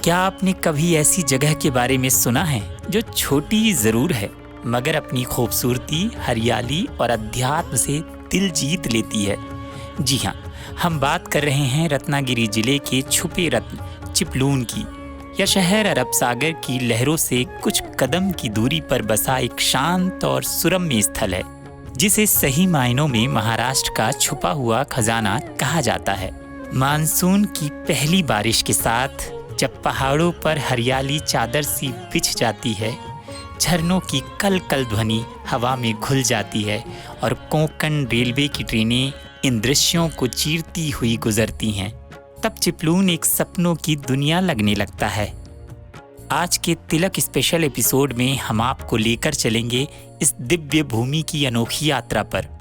क्या आपने कभी ऐसी जगह के बारे में सुना है जो छोटी जरूर है मगर अपनी खूबसूरती, हरियाली और अध्यात्म से दिल जीत लेती है? जी हाँ, हम बात कर रहे हैं रत्नागिरी जिले के छुपे रत्न चिपलून की। यह शहर अरब सागर की लहरों से कुछ कदम की दूरी पर बसा एक शांत और सुरम्य स्थल है, जिसे सही मायनों में महाराष्ट्र का छुपा हुआ खजाना कहा जाता है। मानसून की पहली बारिश के साथ जब पहाड़ों पर हरियाली चादर सी बिछ जाती है, झरनों की कल कल ध्वनि हवा में घुल जाती है और कोंकण रेलवे की ट्रेनें इन दृश्यों को चीरती हुई गुजरती हैं, तब चिपलून एक सपनों की दुनिया लगने लगता है। आज के तिलक स्पेशल एपिसोड में हम आपको लेकर चलेंगे इस दिव्य भूमि की अनोखी यात्रा पर।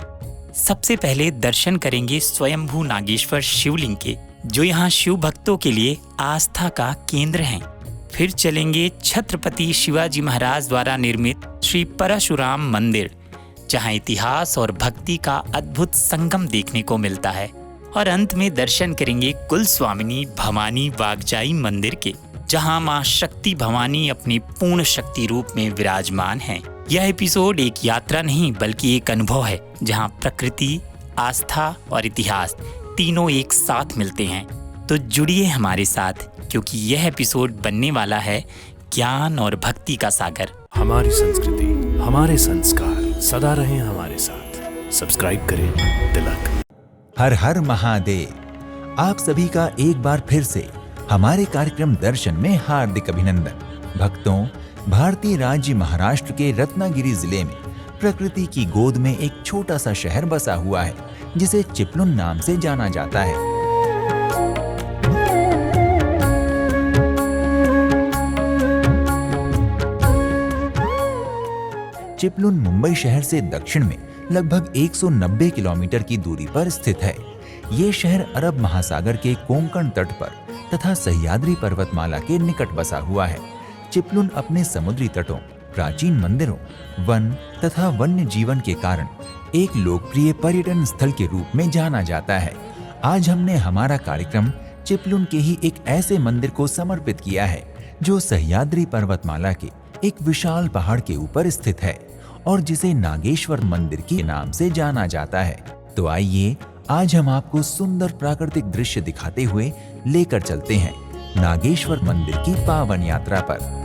सबसे पहले दर्शन करेंगे स्वयंभू नागेश्वर शिवलिंग के, जो यहाँ शिव भक्तों के लिए आस्था का केंद्र हैं। फिर चलेंगे छत्रपति शिवाजी महाराज द्वारा निर्मित श्री परशुराम मंदिर, जहाँ इतिहास और भक्ति का अद्भुत संगम देखने को मिलता है। और अंत में दर्शन करेंगे कुलस्वामिनी भवानी वागजाई मंदिर के, जहाँ माँ शक्ति भवानी अपने पूर्ण शक्ति रूप में विराजमान हैं। यह एपिसोड एक यात्रा नहीं बल्कि एक अनुभव है, जहाँ प्रकृति, आस्था और इतिहास तीनों एक साथ मिलते हैं। तो जुड़िए हमारे साथ, क्योंकि यह एपिसोड बनने वाला है ज्ञान और भक्ति का सागर। हमारी संस्कृति, हमारे संस्कार सदा रहें हमारे साथ। सब्सक्राइब करें तिलक। हर हर महादेव। आप सभी का एक बार फिर से हमारे कार्यक्रम दर्शन में हार्दिक अभिनंदन। भक्तों, भारतीय राज्य महाराष्ट्र के रत्नागिरी जिले में प्रकृति की गोद में एक छोटा सा शहर बसा हुआ है, जिसे चिपलून नाम से जाना जाता है। चिपलून मुंबई शहर से दक्षिण में लगभग 190 किलोमीटर की दूरी पर स्थित है। ये शहर अरब महासागर के कोंकण तट पर तथा सह्याद्री पर्वतमाला के निकट बसा हुआ है। चिपलून अपने समुद्री तटों, प्राचीन मंदिरों, वन तथा वन्य जीवन के कारण एक लोकप्रिय पर्यटन स्थल के रूप में जाना जाता है। आज हमने हमारा कार्यक्रम चिपलून के ही एक ऐसे मंदिर को समर्पित किया है, जो सह्याद्री पर्वतमाला के एक विशाल पहाड़ के ऊपर स्थित है और जिसे नागेश्वर मंदिर के नाम से जाना जाता है। तो आइए आज हम आपको सुंदर प्राकृतिक दृश्य दिखाते हुए लेकर चलते हैं नागेश्वर मंदिर की पावन यात्रा पर।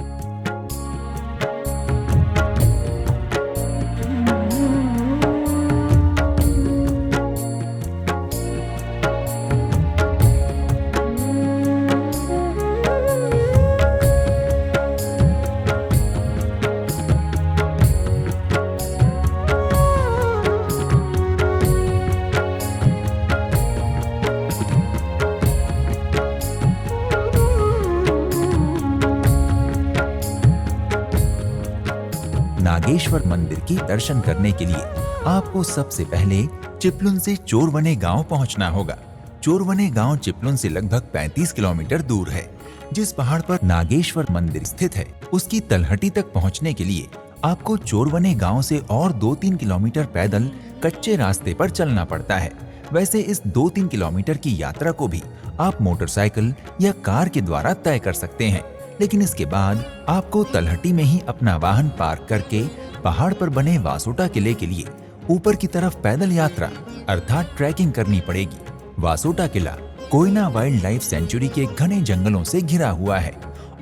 नागेश्वर मंदिर की दर्शन करने के लिए आपको सबसे पहले चिपलून से चोरवने गांव पहुंचना होगा। चोरवने गांव चिपलून से लगभग 35 किलोमीटर दूर है। जिस पहाड़ पर नागेश्वर मंदिर स्थित है, उसकी तलहटी तक पहुंचने के लिए आपको चोरवने गांव से और 2-3 किलोमीटर पैदल कच्चे रास्ते पर चलना पड़ता है। वैसे इस 2-3 किलोमीटर की यात्रा को भी आप मोटरसाइकिल या कार के द्वारा तय कर सकते हैं, लेकिन इसके बाद आपको तलहटी में ही अपना वाहन पार्क करके पहाड़ पर बने वासोटा किले के लिए ऊपर की तरफ पैदल यात्रा अर्थात ट्रैकिंग करनी पड़ेगी। वासोटा किला कोयना वाइल्ड लाइफ सेंचुरी के घने जंगलों से घिरा हुआ है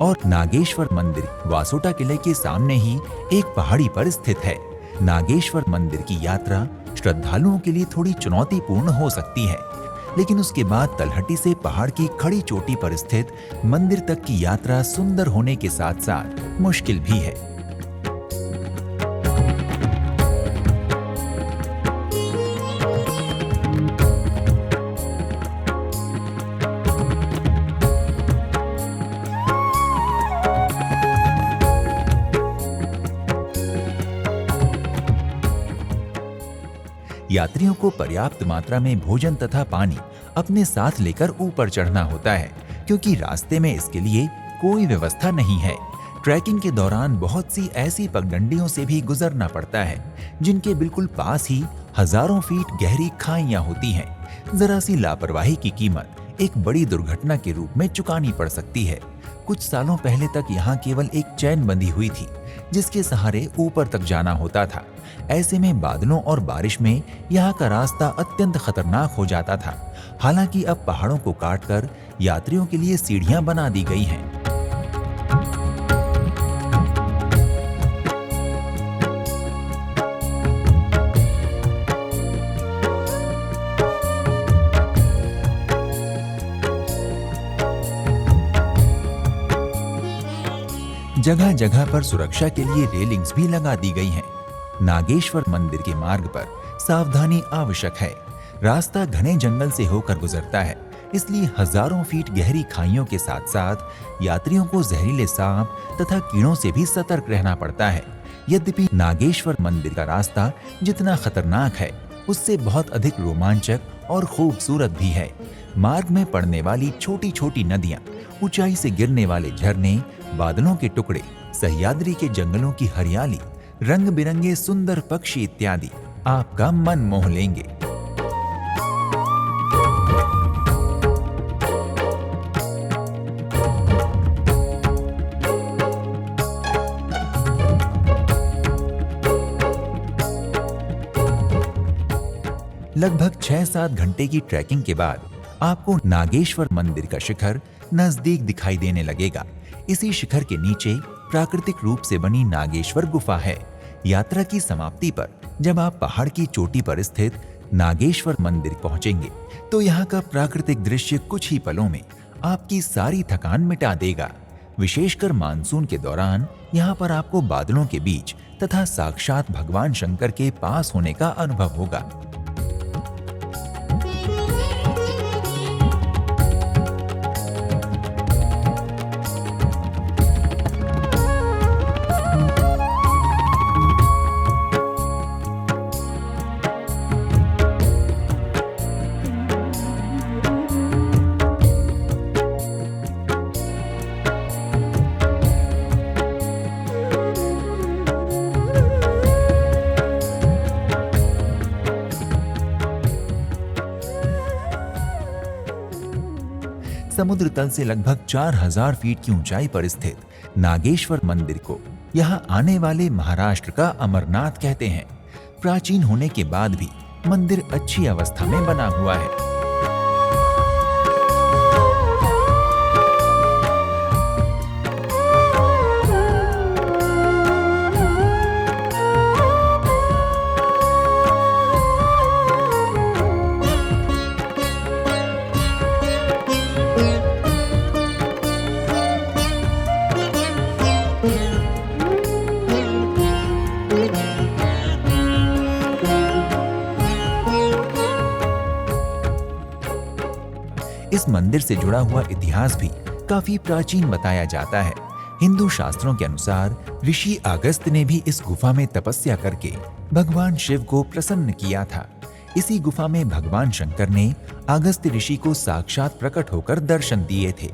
और नागेश्वर मंदिर वासोटा किले के सामने ही एक पहाड़ी पर स्थित है। नागेश्वर मंदिर की यात्रा श्रद्धालुओं के लिए थोड़ी चुनौतीपूर्ण हो सकती है, लेकिन उसके बाद तलहटी से पहाड़ की खड़ी चोटी पर स्थित मंदिर तक की यात्रा सुंदर होने के साथ साथ मुश्किल भी है। यात्रियों को पर्याप्त मात्रा में भोजन तथा पानी अपने साथ लेकर ऊपर चढ़ना होता है, क्योंकि रास्ते में इसके लिए कोई व्यवस्था नहीं है। ट्रैकिंग के दौरान बहुत सी ऐसी पगडंडियों से भी गुजरना पड़ता है, जिनके बिल्कुल पास ही हजारों फीट गहरी खाइयां होती हैं। जरा सी लापरवाही की कीमत एक बड़ी दुर्घटना के रूप में चुकानी पड़ सकती है। कुछ सालों पहले तक यहाँ केवल एक चैन बंधी हुई थी जिसके सहारे ऊपर तक जाना होता था। ऐसे में बादलों और बारिश में यहाँ का रास्ता अत्यंत खतरनाक हो जाता था। हालांकि अब पहाड़ों को काटकर यात्रियों के लिए सीढ़ियां बना दी गई हैं। जगह जगह पर सुरक्षा के लिए रेलिंग्स भी लगा दी गई हैं। नागेश्वर मंदिर के मार्ग पर सावधानी आवश्यक है। रास्ता घने जंगल से होकर गुजरता है, इसलिए हजारों फीट गहरी खाइयों के साथ साथ यात्रियों को जहरीले सांप तथा कीड़ों से भी सतर्क रहना पड़ता है। यद्यपि नागेश्वर मंदिर का रास्ता जितना खतरनाक है, उससे बहुत अधिक रोमांचक और खूबसूरत भी है। मार्ग में पड़ने वाली छोटी छोटी नदियां, ऊंचाई से गिरने वाले झरने, बादलों के टुकड़े, सह्याद्री के जंगलों की हरियाली, रंग बिरंगे सुंदर पक्षी इत्यादि आपका मन मोह लेंगे। लगभग 6-7 घंटे की ट्रैकिंग के बाद आपको नागेश्वर मंदिर का शिखर नजदीक दिखाई देने लगेगा। इसी शिखर के नीचे प्राकृतिक रूप से बनी नागेश्वर गुफा है। यात्रा की समाप्ति पर जब आप पहाड़ की चोटी पर स्थित नागेश्वर मंदिर पहुंचेंगे तो यहाँ का प्राकृतिक दृश्य कुछ ही पलों में आपकी सारी थकान मिटा देगा। विशेषकर मानसून के दौरान यहाँ पर आपको बादलों के बीच तथा साक्षात भगवान शंकर के पास होने का अनुभव होगा। समुद्र तल से लगभग 4000 फीट की ऊंचाई पर स्थित नागेश्वर मंदिर को यहाँ आने वाले महाराष्ट्र का अमरनाथ कहते हैं। प्राचीन होने के बाद भी मंदिर अच्छी अवस्था में बना हुआ है। इस मंदिर से जुड़ा हुआ इतिहास भी काफी प्राचीन बताया जाता है। हिंदू शास्त्रों के अनुसार ऋषि अगस्त्य ने भी इस गुफा में तपस्या करके भगवान शिव को प्रसन्न किया था। इसी गुफा में भगवान शंकर ने अगस्त्य ऋषि को साक्षात प्रकट होकर दर्शन दिए थे।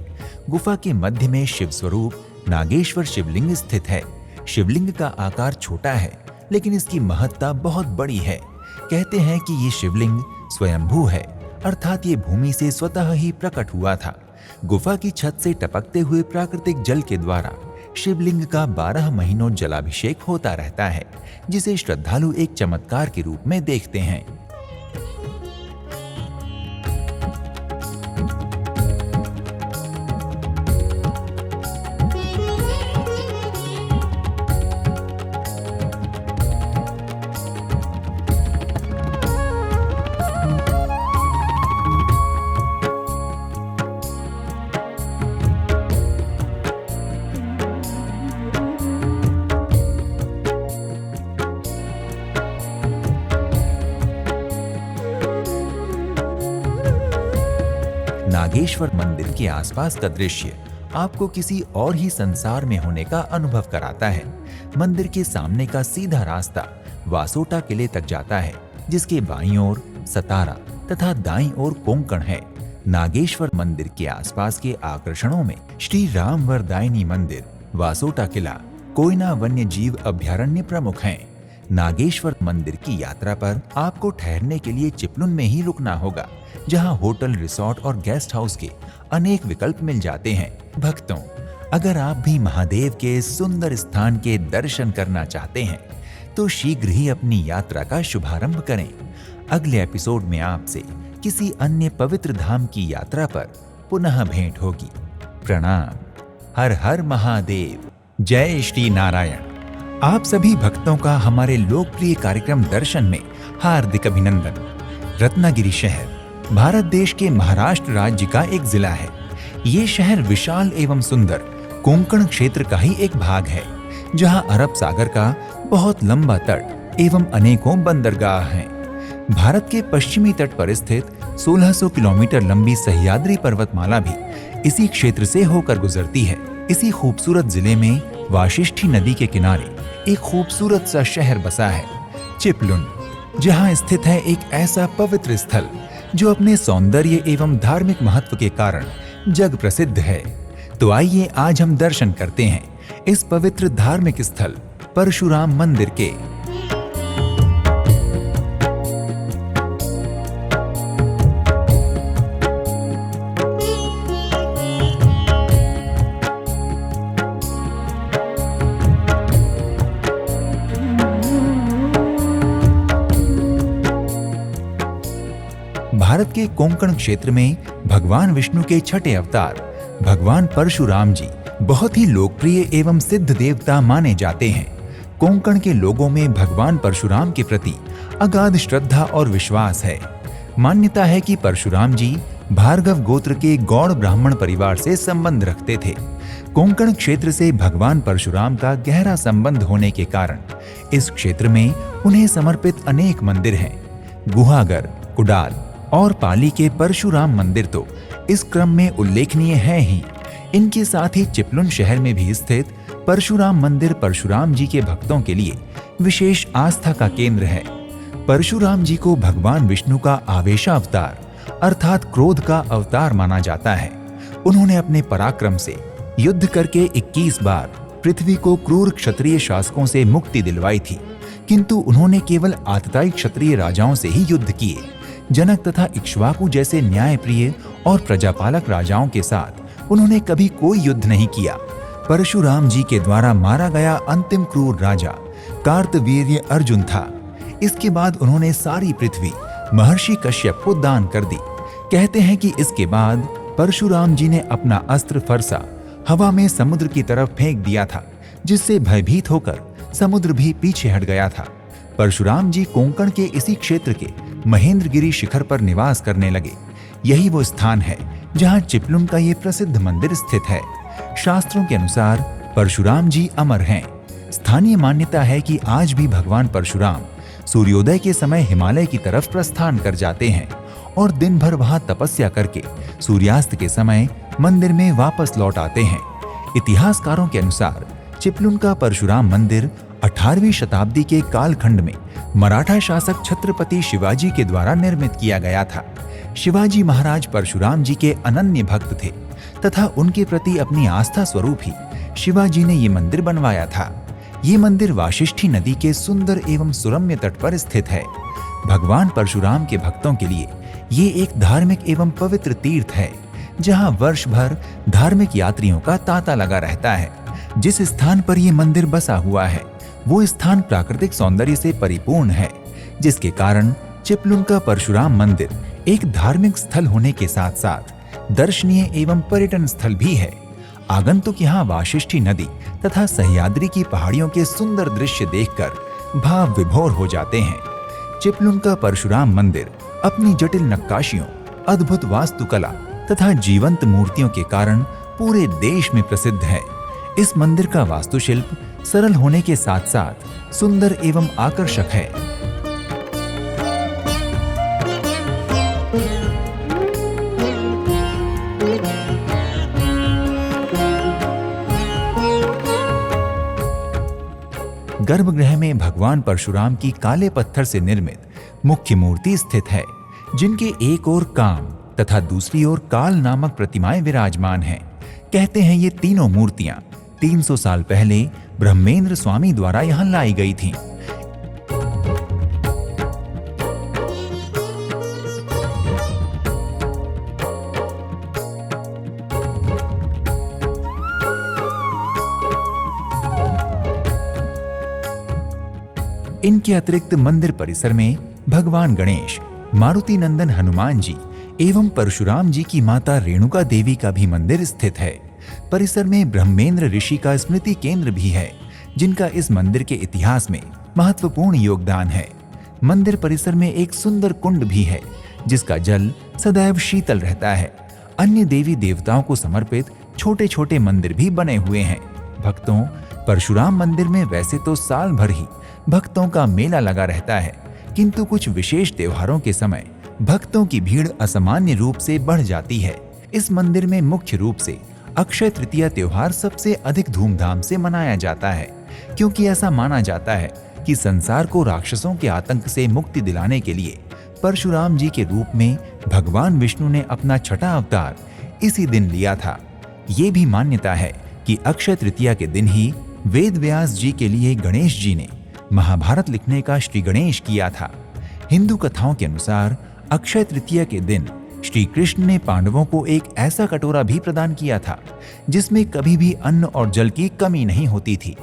गुफा के मध्य में शिव स्वरूप नागेश्वर शिवलिंग स्थित है। शिवलिंग का आकार छोटा है, लेकिन इसकी महत्ता बहुत बड़ी है। कहते हैं कि ये शिवलिंग स्वयंभू है, अर्थात ये भूमि से स्वतः ही प्रकट हुआ था। गुफा की छत से टपकते हुए प्राकृतिक जल के द्वारा शिवलिंग का 12 महीनों जलाभिषेक होता रहता है, जिसे श्रद्धालु एक चमत्कार के रूप में देखते हैं। नागेश्वर मंदिर के आसपास का दृश्य आपको किसी और ही संसार में होने का अनुभव कराता है। मंदिर के सामने का सीधा रास्ता वासोटा किले तक जाता है, जिसके बाईं ओर सतारा तथा दाईं ओर कोंकण है। नागेश्वर मंदिर के आसपास के आकर्षणों में श्री राम वरदायिनी मंदिर, वासोटा किला, कोयना वन्य जीव अभयारण्य प्रमुख हैं। नागेश्वर मंदिर की यात्रा पर आपको ठहरने के लिए चिपलुन में ही रुकना होगा, जहां होटल, रिसोर्ट और गेस्ट हाउस के अनेक विकल्प मिल जाते हैं। भक्तों, अगर आप भी महादेव के सुंदर स्थान के दर्शन करना चाहते हैं तो शीघ्र ही अपनी यात्रा का शुभारंभ करें। अगले एपिसोड में आपसे किसी अन्य पवित्र धाम की यात्रा पर पुनः भेंट होगी। प्रणाम। हर हर महादेव। जय श्री नारायण। आप सभी भक्तों का हमारे लोकप्रिय कार्यक्रम दर्शन में हार्दिक अभिनंदन। रत्नागिरी शहर भारत देश के महाराष्ट्र राज्य का एक जिला है। ये शहर विशाल एवं सुंदर कोंकण क्षेत्र का ही एक भाग है, जहां अरब सागर का बहुत लंबा तट एवं अनेकों बंदरगाह हैं। भारत के पश्चिमी तट पर स्थित 1600 किलोमीटर लंबी सह्याद्री पर्वतमाला भी इसी क्षेत्र से होकर गुजरती है। इसी खूबसूरत जिले में वाशिष्ठी नदी के किनारे एक खूबसूरत सा शहर बसा है, चिपलुन, जहां स्थित है एक ऐसा पवित्र स्थल जो अपने सौंदर्य एवं धार्मिक महत्व के कारण जग प्रसिद्ध है। तो आइए आज हम दर्शन करते हैं इस पवित्र धार्मिक स्थल परशुराम मंदिर के। भारत के कोंकण क्षेत्र में भगवान विष्णु के छठे अवतार भगवान परशुराम जी बहुत ही लोकप्रिय एवं सिद्ध देवता माने जाते हैं। कोंकण के लोगों में भगवान परशुराम के प्रति अगाध श्रद्धा और विश्वास है। मान्यता है कि परशुराम जी भार्गव गोत्र के गौड़ ब्राह्मण परिवार से संबंध रखते थे। कोंकण क्षेत्र से भगवान परशुराम का गहरा संबंध होने के कारण इस क्षेत्र में उन्हें समर्पित अनेक मंदिर हैं। गुहागर, कुडाल और पाली के परशुराम मंदिर तो इस क्रम में उल्लेखनीय है ही। इनके साथ ही चिपलुन शहर में भी स्थित परशुराम मंदिर परशुराम जी के भक्तों के लिए विशेष आस्था का केंद्र है। परशुराम जी को भगवान विष्णु का आवेशावतार अर्थात क्रोध का अवतार माना जाता है। उन्होंने अपने पराक्रम से युद्ध करके 21 बार पृथ्वी को क्रूर क्षत्रिय शासकों से मुक्ति दिलवाई थी, किंतु उन्होंने केवल आतताई क्षत्रिय राजाओं से ही युद्ध किए। जनक तथा इक्ष्वाकु जैसे न्यायप्रिय और प्रजापालक राजाओं के साथ उन्होंने कभी कोई युद्ध नहीं किया। परशुराम जी के द्वारा मारा गया अंतिम क्रूर राजा कार्तवीर्य अर्जुन था। इसके बाद उन्होंने सारी पृथ्वी महर्षि कश्यप को दान कर दी। कहते हैं कि इसके बाद परशुराम जी ने अपना अस्त्र फरसा हवा में समुद्र की तरफ फेंक दिया था, जिससे भयभीत होकर समुद्र भी पीछे हट गया था। परशुराम जी कोंकण के इसी क्षेत्र के महेंद्रगिरी शिखर पर निवास करने लगे। यही वो स्थान है जहां चिपलुन का ये प्रसिद्ध मंदिर स्थित है। शास्त्रों के अनुसार परशुराम जी अमर हैं। स्थानीय मान्यता है कि आज भी भगवान परशुराम सूर्योदय के समय हिमालय की तरफ प्रस्थान कर जाते हैं और दिन भर वहां तपस्या करके सूर्यास्त के समय मंदिर में वापस लौट आते हैं। इतिहासकारों के अनुसार चिपलुन का परशुराम मंदिर 18वीं शताब्दी के कालखंड में मराठा शासक छत्रपति शिवाजी के द्वारा निर्मित किया गया था। शिवाजी महाराज परशुराम जी के अनन्य भक्त थे तथा उनके प्रति अपनी आस्था स्वरूप ही शिवाजी ने ये मंदिर बनवाया था। ये मंदिर वाशिष्ठी नदी के सुंदर एवं सुरम्य तट पर स्थित है। भगवान परशुराम के भक्तों के लिए ये एक धार्मिक एवं पवित्र तीर्थ है, जहां वर्ष भर धार्मिक यात्रियों का तांता लगा रहता है। जिस स्थान पर ये मंदिर बसा हुआ है वो स्थान प्राकृतिक सौंदर्य से परिपूर्ण है, जिसके कारण चिपलुन का परशुराम मंदिर एक धार्मिक स्थल होने के साथ साथ दर्शनीय एवं पर्यटन स्थल भी है। आगंतुक यहाँ वाशिष्ठी नदी तथा सह्याद्री की पहाड़ियों के सुंदर दृश्य देखकर भाव विभोर हो जाते हैं। चिपलुन का परशुराम मंदिर अपनी जटिल नक्काशियों, अद्भुत वास्तुकला तथा जीवंत मूर्तियों के कारण पूरे देश में प्रसिद्ध है। इस मंदिर का वास्तुशिल्प सरल होने के साथ साथ सुंदर एवं आकर्षक है। गर्भगृह में भगवान परशुराम की काले पत्थर से निर्मित मुख्य मूर्ति स्थित है, जिनके एक ओर काम तथा दूसरी ओर काल नामक प्रतिमाएं विराजमान हैं। कहते हैं ये तीनों मूर्तियां 300 साल पहले ब्रह्मेंद्र स्वामी द्वारा यहां लाई गई थीं। इनके अतिरिक्त मंदिर परिसर में भगवान गणेश, मारुति नंदन हनुमान जी एवं परशुराम जी की माता रेणुका देवी का भी मंदिर स्थित है। परिसर में ब्रह्मेंद्र ऋषि का स्मृति केंद्र भी है, जिनका इस मंदिर के इतिहास में महत्वपूर्ण योगदान है। मंदिर परिसर में एक सुंदर कुंड भी है, जिसका जल सदैव शीतल रहता है। अन्य देवी देवताओं को समर्पित छोटे छोटे मंदिर भी बने हुए हैं। भक्तों, परशुराम मंदिर में वैसे तो साल भर ही भक्तों का मेला लगा रहता है, किंतु कुछ विशेष त्योहारों के समय भक्तों की भीड़ असामान्य रूप से बढ़ जाती है। इस मंदिर में मुख्य रूप से अक्षय तृतीया त्योहार सबसे अधिक धूमधाम से मनाया जाता है, क्योंकि ऐसा माना जाता है कि संसार को राक्षसों के आतंक से मुक्ति दिलाने के लिए परशुराम जी के रूप में भगवान विष्णु ने अपना छठा अवतार इसी दिन लिया था। ये भी मान्यता है कि अक्षय तृतीया के दिन ही वेद व्यास जी के लिए गणेश जी ने महाभारत लिखने का श्री गणेश किया था। हिंदू कथाओं के अनुसार अक्षय तृतीया के दिन श्री कृष्ण ने पांडवों को एक ऐसा कटोरा भी प्रदान किया था जिसमें कभी भी अन्न और जल की कमी नहीं होती थी।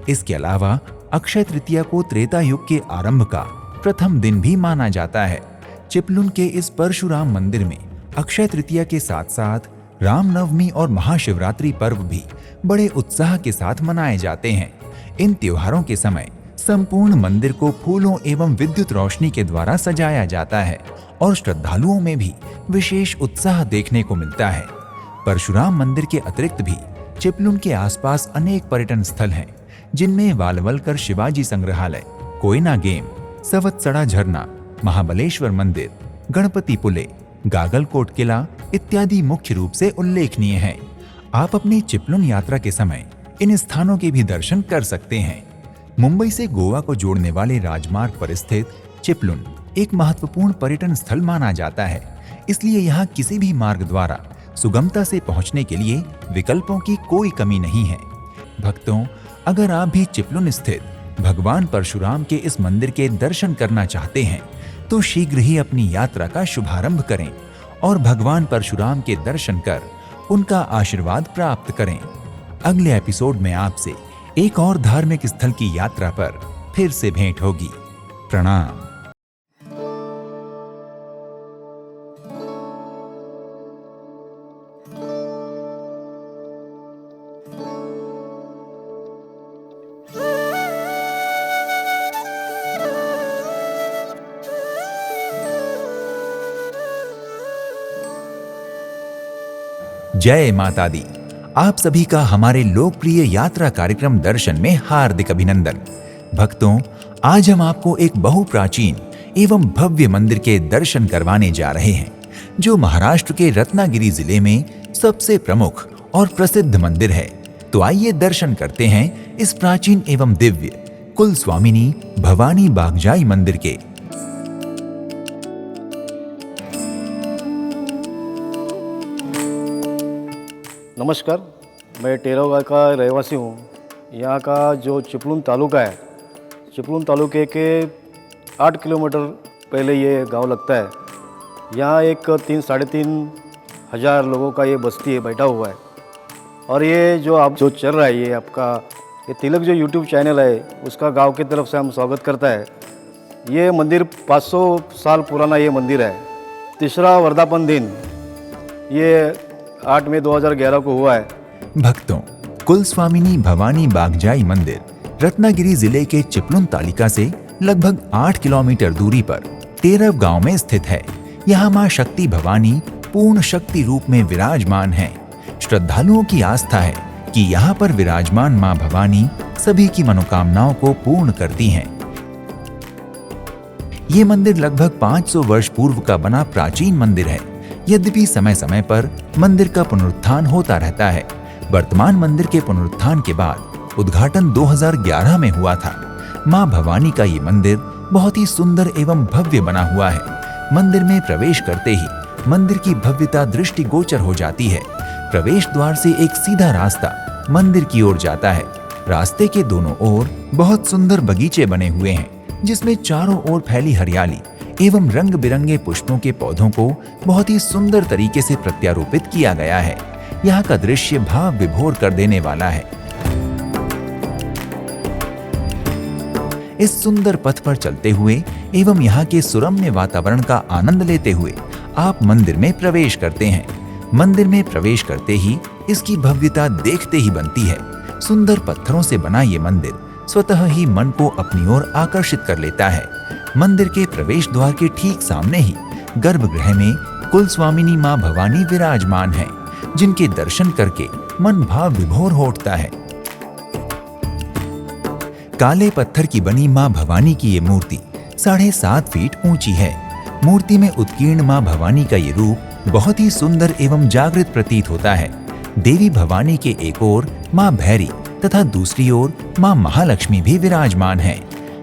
इसके अलावा अक्षय तृतीया को त्रेता युग के आरंभ का प्रथम दिन भी माना जाता है। चिपलुन के इस परशुराम मंदिर में अक्षय तृतीया के साथ साथ रामनवमी और महाशिवरात्रि पर्व भी बड़े उत्साह के साथ मनाए जाते हैं। इन त्योहारों के समय संपूर्ण मंदिर को फूलों एवं विद्युत रोशनी के द्वारा सजाया जाता है और श्रद्धालुओं में भी विशेष उत्साह देखने को मिलता है। परशुराम मंदिर के अतिरिक्त भी चिपलुन के आसपास अनेक पर्यटन स्थल हैं, जिनमें वालवलकर शिवाजी संग्रहालय, कोयना गेम, सवत्सड़ा झरना, महाबलेश्वर मंदिर, गणपति पुले, गागलकोट किला इत्यादि मुख्य रूप से उल्लेखनीय हैं। आप अपनी चिपलुन यात्रा के समय इन स्थानों के भी दर्शन कर सकते हैं। मुंबई से गोवा को जोड़ने वाले राजमार्ग पर स्थित चिपलुन एक महत्वपूर्ण पर्यटन स्थल माना जाता है, इसलिए यहाँ किसी भी मार्ग द्वारा सुगमता से पहुँचने के लिए विकल्पों की कोई कमी नहीं है। भक्तों, अगर आप भी चिपलुन स्थित भगवान परशुराम के इस मंदिर के दर्शन करना चाहते हैं तो शीघ्र ही अपनी यात्रा का शुभारंभ करें और भगवान परशुराम के दर्शन कर उनका आशीर्वाद प्राप्त करें। अगले एपिसोड में आपसे एक और धार्मिक स्थल की यात्रा पर फिर से भेंट होगी। प्रणाम। जय माता दी। आप सभी का हमारे लोकप्रिय यात्रा कार्यक्रम दर्शन में हार्दिक अभिनंदन। भक्तों, आज हम आपको एक बहुप्राचीन एवं भव्य मंदिर के दर्शन करवाने जा रहे हैं, जो महाराष्ट्र के रत्नागिरी जिले में सबसे प्रमुख और प्रसिद्ध मंदिर है। तो आइए दर्शन करते हैं इस प्राचीन एवं दिव्य कुलस्वामिनी भवानी बागजाई मंदिर के। नमस्कार, मैं टेराव गाँव का रहवासी हूँ। यहाँ का जो चिपलुन तालुका है, चिपलुन तालुके के 8 किलोमीटर पहले ये गांव लगता है। यहाँ एक 3-3.5 हज़ार लोगों का ये बस्ती है, बैठा हुआ है। और ये जो आप जो चल रहा है, ये आपका ये तिलक जो यूट्यूब चैनल है, उसका गांव की तरफ से हम स्वागत करता है। ये मंदिर 500 साल पुराना ये मंदिर है। तीसरा वर्धापन दिन ये 8 मई 2011 को हुआ है। भक्तों, कुलस्वामिनी भवानी बागजाई मंदिर रत्नागिरी जिले के चिपलुन तालुका से लगभग 8 किलोमीटर दूरी पर टेरव गांव में स्थित है। यहाँ मां शक्ति भवानी पूर्ण शक्ति रूप में विराजमान हैं। श्रद्धालुओं की आस्था है कि यहाँ पर विराजमान मां भवानी सभी की मनोकामनाओं को पूर्ण करती हैं। ये मंदिर लगभग 500 वर्ष पूर्व का बना प्राचीन मंदिर है। यद्यपि समय समय पर मंदिर का पुनरुत्थान होता रहता है। वर्तमान मंदिर के पुनरुत्थान के बाद उद्घाटन 2011 में हुआ था। मां भवानी का ये मंदिर बहुत ही सुंदर एवं भव्य बना हुआ है। मंदिर में प्रवेश करते ही मंदिर की भव्यता दृष्टिगोचर हो जाती है। प्रवेश द्वार से एक सीधा रास्ता मंदिर की ओर जाता है। रास्ते के दोनों ओर बहुत सुंदर बगीचे बने हुए हैं, जिसमें चारों ओर फैली हरियाली एवं रंग बिरंगे पुष्पों के पौधों को बहुत ही सुंदर तरीके से प्रत्यारोपित किया गया है। यहाँ का दृश्य भाव विभोर कर देने वाला है। इस सुंदर पथ पर चलते हुए एवं यहाँ के सुरम्य वातावरण का आनंद लेते हुए आप मंदिर में प्रवेश करते हैं। मंदिर में प्रवेश करते ही इसकी भव्यता देखते ही बनती है। सुंदर पत्थरों से बना ये मंदिर स्वतः ही मन को अपनी ओर आकर्षित कर लेता है। मंदिर के प्रवेश द्वार के ठीक सामने ही गर्भगृह में कुलस्वामिनी मां भवानी विराजमान हैं, जिनके दर्शन करके मन भाव विभोर हो उठता है। काले पत्थर की बनी मां भवानी की ये मूर्ति 7.5 फीट ऊंची है। मूर्ति में उत्कीर्ण मां भवानी का ये रूप बहुत ही सुंदर एवं जागृत प्रतीत होता है। देवी भवानी के एक ओर मां भैरी तथा दूसरी ओर मां महालक्ष्मी भी विराजमान हैं।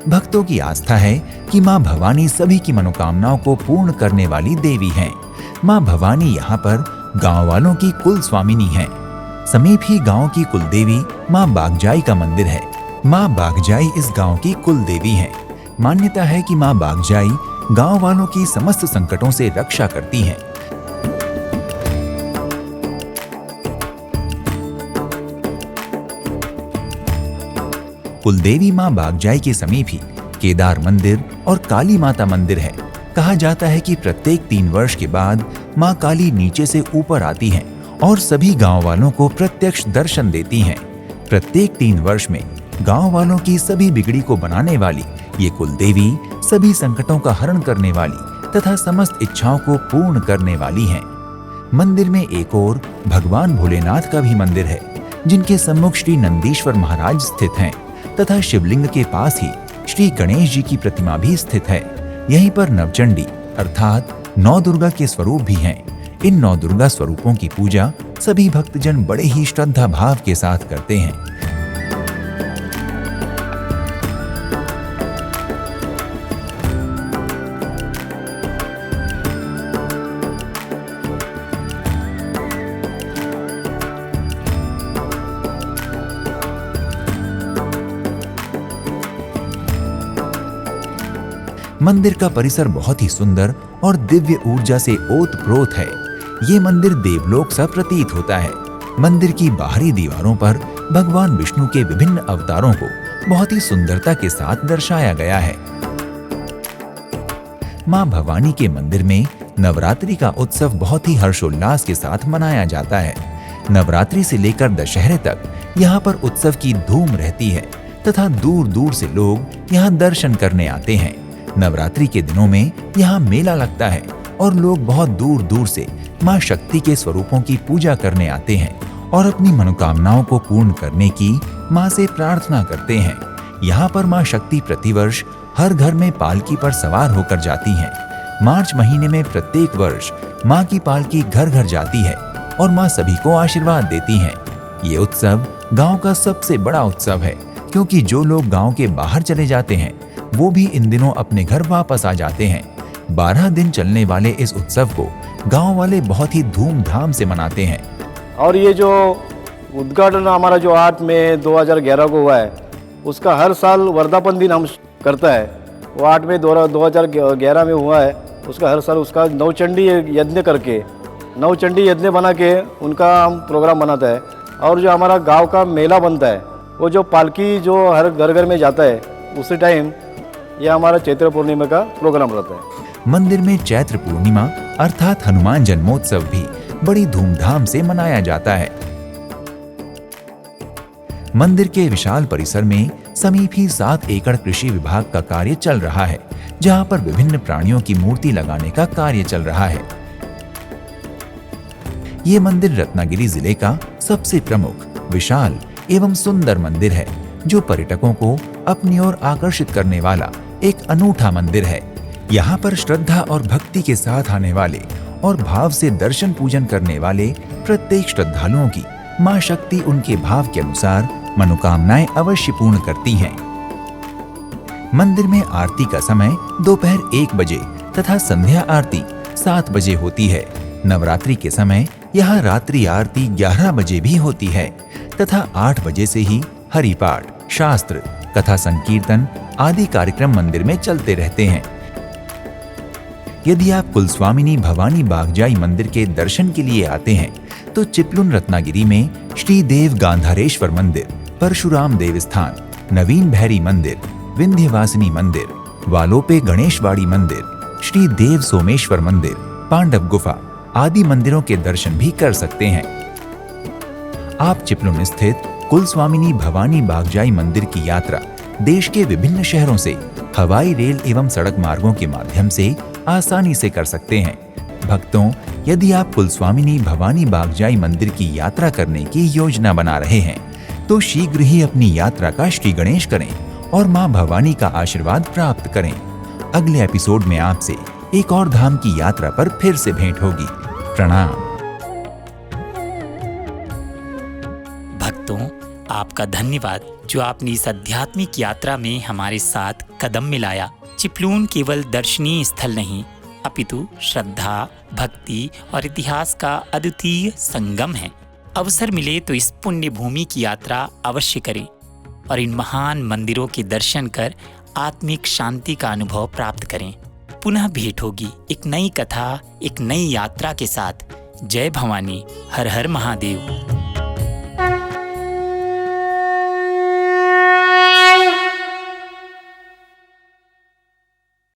भक्तों की आस्था है कि मां भवानी सभी की मनोकामनाओं को पूर्ण करने वाली देवी हैं। मां भवानी यहाँ पर गांव वालों की कुल स्वामिनी हैं। समीप ही गांव की कुल देवी मां बागजाई का मंदिर है। मां बागजाई इस गांव की कुल देवी हैं। मान्यता है कि मां बागजाई गांव वालों की समस्त संकटों से रक्षा करती हैं। कुलदेवी मां बागजाई के समीप ही केदार मंदिर और काली माता मंदिर है। कहा जाता है कि प्रत्येक 3 वर्ष के बाद मां काली नीचे से ऊपर आती हैं और सभी गांव वालों को प्रत्यक्ष दर्शन देती हैं। प्रत्येक 3 वर्ष में गांव वालों की सभी बिगड़ी को बनाने वाली ये कुलदेवी सभी संकटों का हरण करने वाली तथा समस्त इच्छाओं को पूर्ण करने वाली हैं। मंदिर में एक और भगवान भोलेनाथ का भी मंदिर है, जिनके सम्मुख श्री नंदीश्वर महाराज स्थित हैं तथा शिवलिंग के पास ही श्री गणेश जी की प्रतिमा भी स्थित है। यहीं पर नवचंडी अर्थात 9 दुर्गा के स्वरूप भी हैं। इन 9 दुर्गा स्वरूपों की पूजा सभी भक्तजन बड़े ही श्रद्धा भाव के साथ करते हैं। मंदिर का परिसर बहुत ही सुंदर और दिव्य ऊर्जा से ओतप्रोत है। ये मंदिर देवलोक सा प्रतीत होता है। मंदिर की बाहरी दीवारों पर भगवान विष्णु के विभिन्न अवतारों को बहुत ही सुंदरता के साथ दर्शाया गया है। मां भवानी के मंदिर में नवरात्रि का उत्सव बहुत ही हर्षोल्लास के साथ मनाया जाता है। नवरात्रि से लेकर दशहरे तक यहाँ पर उत्सव की धूम रहती है तथा दूर दूर से लोग यहाँ दर्शन करने आते हैं। नवरात्रि के दिनों में यहाँ मेला लगता है और लोग बहुत दूर दूर से माँ शक्ति के स्वरूपों की पूजा करने आते हैं और अपनी मनोकामनाओं को पूर्ण करने की माँ से प्रार्थना करते हैं। यहाँ पर माँ शक्ति प्रतिवर्ष हर घर में पालकी पर सवार होकर जाती हैं। मार्च महीने में प्रत्येक वर्ष माँ की पालकी घर घर जाती है और माँ सभी को आशीर्वाद देती हैं। ये उत्सव गांव का सबसे बड़ा उत्सव है, क्योंकि जो लोग गांव के बाहर चले जाते हैं वो भी इन दिनों अपने घर वापस आ जाते हैं। 12 दिन चलने वाले इस उत्सव को गांव वाले बहुत ही धूमधाम से मनाते हैं। और ये जो उद्घाटन हमारा जो 8 मई 2011 को हुआ है, उसका हर साल वर्धापन दिन हम करता है। वो 8 मई 2011 में हुआ है। उसका हर साल उसका नवचंडी यज्ञ करके, नवचंडी यज्ञ बना के उनका हम प्रोग्राम बनाता है। और जो हमारा गांव का मेला बनता है, वो जो पालकी जो हर घर घर में जाता है, उसी टाइम यह हमारा चैत्र पूर्णिमा का प्रोग्राम रहता है। मंदिर में चैत्र पूर्णिमा अर्थात हनुमान जन्मोत्सव भी बड़ी धूमधाम से मनाया जाता है। मंदिर के विशाल परिसर में समीप ही 7 एकड़ कृषि विभाग का कार्य चल रहा है, जहां पर विभिन्न प्राणियों की मूर्ति लगाने का कार्य चल रहा है। ये मंदिर रत्नागिरी जिले का सबसे प्रमुख, विशाल एवं सुंदर मंदिर है, जो पर्यटकों को अपनी ओर आकर्षित करने वाला एक अनूठा मंदिर है। यहाँ पर श्रद्धा और भक्ति के साथ आने वाले और भाव से दर्शन पूजन करने वाले प्रत्येक श्रद्धालुओं की मां शक्ति उनके भाव के अनुसार मनोकामनाएं अवश्य पूर्ण करती हैं। मंदिर में आरती का समय दोपहर 1 बजे तथा संध्या आरती 7 बजे होती है। नवरात्रि के समय यहाँ रात्रि आरती 11 बजे भी होती है तथा 8 बजे से ही हरिपाठ, शास्त्र, कथा संकीर्तन आदि कार्यक्रम मंदिर में चलते रहते हैं। यदि आप कुलस्वामिनी भवानी बागजाई मंदिर के दर्शन के लिए आते हैं तो चिपलुन रत्नागिरी में श्री देव गांधारेश्वर मंदिर, परशुराम देवस्थान, नवीन भैरी मंदिर, विंध्यवासिनी मंदिर, वालोपे गणेशवाड़ी मंदिर, श्री देव सोमेश्वर मंदिर, पांडव गुफा आदि मंदिरों के दर्शन भी कर सकते हैं। आप चिपलुन स्थित कुलस्वामिनी भवानी बागजाई मंदिर की यात्रा देश के विभिन्न शहरों से हवाई, रेल एवं सड़क मार्गों के माध्यम से आसानी से कर सकते हैं। भक्तों, यदि आप कुलस्वामिनी भवानी बागजाई मंदिर की यात्रा करने की योजना बना रहे हैं तो शीघ्र ही अपनी यात्रा का श्री गणेश करें और मां भवानी का आशीर्वाद प्राप्त करें। अगले एपिसोड में आपसे एक और धाम की यात्रा पर फिर से भेंट होगी। प्रणाम। भक्तों, आपका धन्यवाद जो आपने इस आध्यात्मिक यात्रा में हमारे साथ कदम मिलाया। चिपलून केवल दर्शनीय स्थल नहीं अपितु श्रद्धा, भक्ति और इतिहास का अद्वितीय संगम है। अवसर मिले तो इस पुण्य भूमि की यात्रा अवश्य करें और इन महान मंदिरों के दर्शन कर आत्मिक शांति का अनुभव प्राप्त करें। पुनः भेंट होगी एक नई कथा, एक नई यात्रा के साथ। जय भवानी, हर हर महादेव।